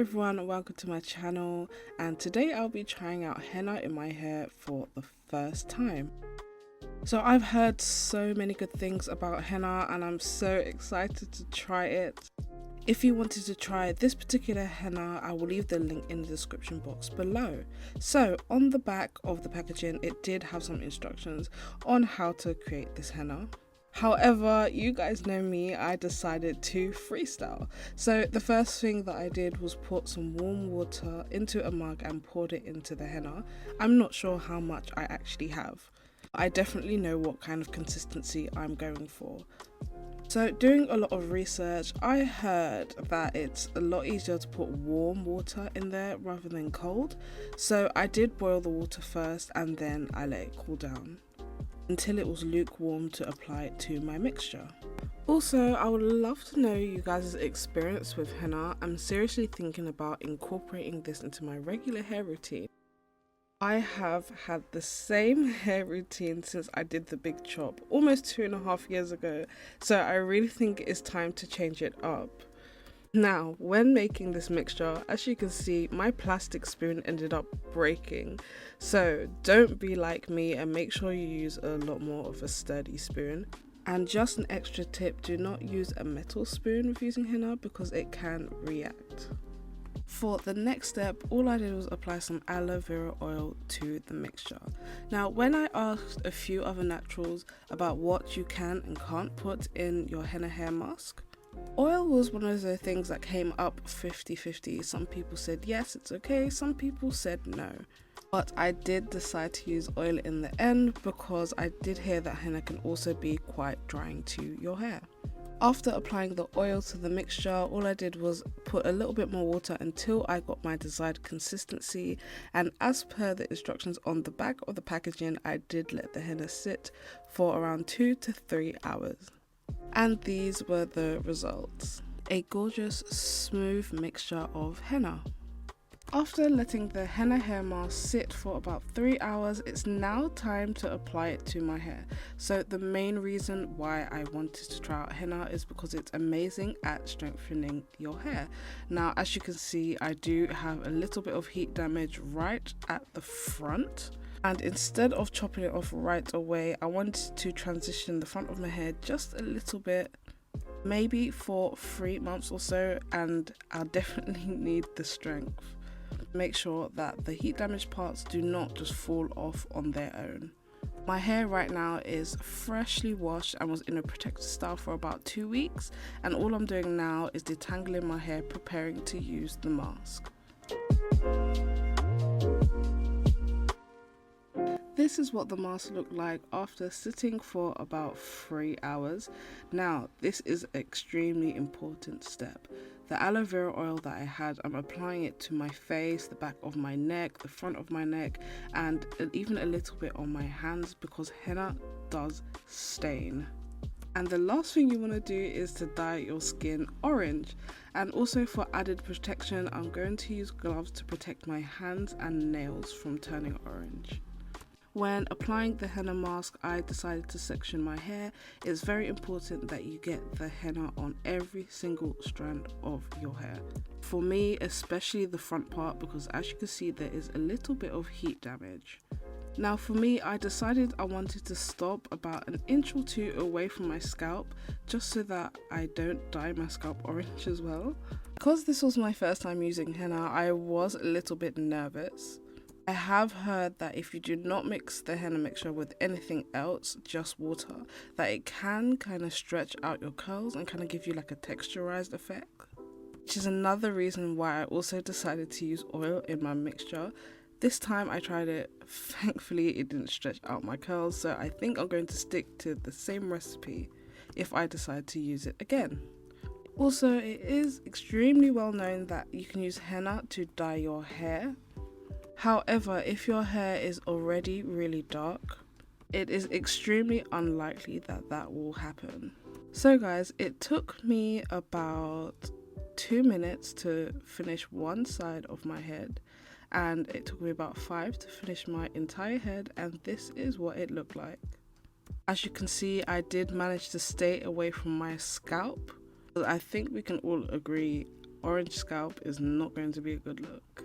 everyone, welcome to my channel, and today I'll be trying out henna in my hair for the first time. So I've heard so many good things about henna and I'm so excited to try it. If you wanted to try this particular henna, I will leave the link in the description box below. So on the back of the packaging, it did have some instructions on how to create this henna. However, you guys know me, I decided to freestyle. So the first thing that I did was put some warm water into a mug and poured it into the henna. I'm not sure how much I actually have. I definitely know what kind of consistency I'm going for. So doing a lot of research, I heard that it's a lot easier to put warm water in there rather than cold. So I did boil the water first and then I let it cool down until it was lukewarm to apply it to my mixture. Also, I would love to know you guys' experience with henna. I'm seriously thinking about incorporating this into my regular hair routine. I have had the same hair routine since I did the big chop almost 2.5 years ago, so I really think it's time to change it up. Now, when making this mixture, as you can see, my plastic spoon ended up breaking. So don't be like me and make sure you use a lot more of a sturdy spoon. And just an extra tip, do not use a metal spoon with using henna because it can react. For the next step, all I did was apply some aloe vera oil to the mixture. Now, when I asked a few other naturals about what you can and can't put in your henna hair mask, oil was one of the things that came up 50-50. Some people said yes, it's okay, some people said no. But I did decide to use oil in the end because I did hear that henna can also be quite drying to your hair. After applying the oil to the mixture, all I did was put a little bit more water until I got my desired consistency, and as per the instructions on the back of the packaging, I did let the henna sit for around 2 to 3 hours. And these were the results. A gorgeous, smooth mixture of henna. After letting the henna hair mask sit for about 3 hours, it's now time to apply it to my hair. So the main reason why I wanted to try out henna is because it's amazing at strengthening your hair. Now, as you can see, I do have a little bit of heat damage right at the front. And instead of chopping it off right away, I wanted to transition the front of my hair just a little bit, maybe for 3 months or so, and I'll definitely need the strength. Make sure that the heat damaged parts do not just fall off on their own. My hair right now is freshly washed and was in a protected style for about 2 weeks, and all I'm doing now is detangling my hair, preparing to use the mask. This is what the mask looked like after sitting for about 3 hours. Now, this is an extremely important step. The aloe vera oil that I had, I'm applying it to my face, the back of my neck, the front of my neck, and even a little bit on my hands because henna does stain. And the last thing you want to do is to dye your skin orange. And also for added protection, I'm going to use gloves to protect my hands and nails from turning orange. When applying the henna mask, I decided to section my hair. It's very important that you get the henna on every single strand of your hair. For me, especially the front part, because as you can see, there is a little bit of heat damage. Now for me, I decided I wanted to stop about 1 inch or 2 away from my scalp, just so that I don't dye my scalp orange as well. Because this was my first time using henna, I was a little bit nervous. I have heard that if you do not mix the henna mixture with anything else, just water, that it can kind of stretch out your curls and kind of give you like a texturized effect. Which is another reason why I also decided to use oil in my mixture. This time I tried it, thankfully it didn't stretch out my curls, so I think I'm going to stick to the same recipe if I decide to use it again. Also, it is extremely well known that you can use henna to dye your hair. However, if your hair is already really dark, it is extremely unlikely that that will happen. So guys, it took me about 2 minutes to finish one side of my head, and it took me about 5 to finish my entire head, and this is what it looked like. As you can see, I did manage to stay away from my scalp. I think we can all agree orange scalp is not going to be a good look.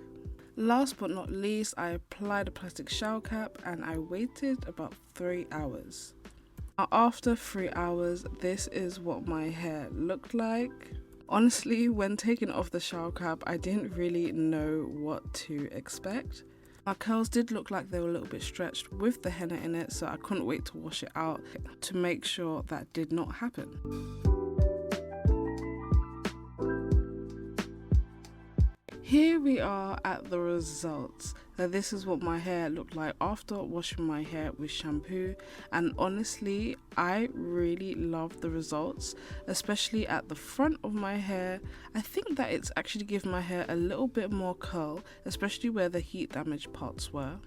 Last but not least, I applied a plastic shower cap and I waited about 3 hours. Now after 3 hours, this is what my hair looked like. Honestly, when taking off the shower cap, I didn't really know what to expect. My curls did look like they were a little bit stretched with the henna in it, so I couldn't wait to wash it out to make sure that did not happen. Here we are at the results. Now this is what my hair looked like after washing my hair with shampoo, and honestly I really love the results, especially at the front of my hair. I think that it's actually given my hair a little bit more curl, especially where the heat damaged parts were.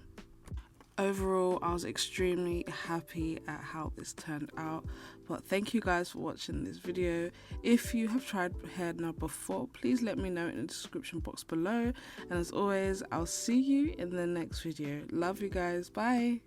Overall, I was extremely happy at how this turned out, but thank you guys for watching this video. If you have tried henna before, please let me know in the description box below, and as always, I'll see you in the next video. Love you guys, bye.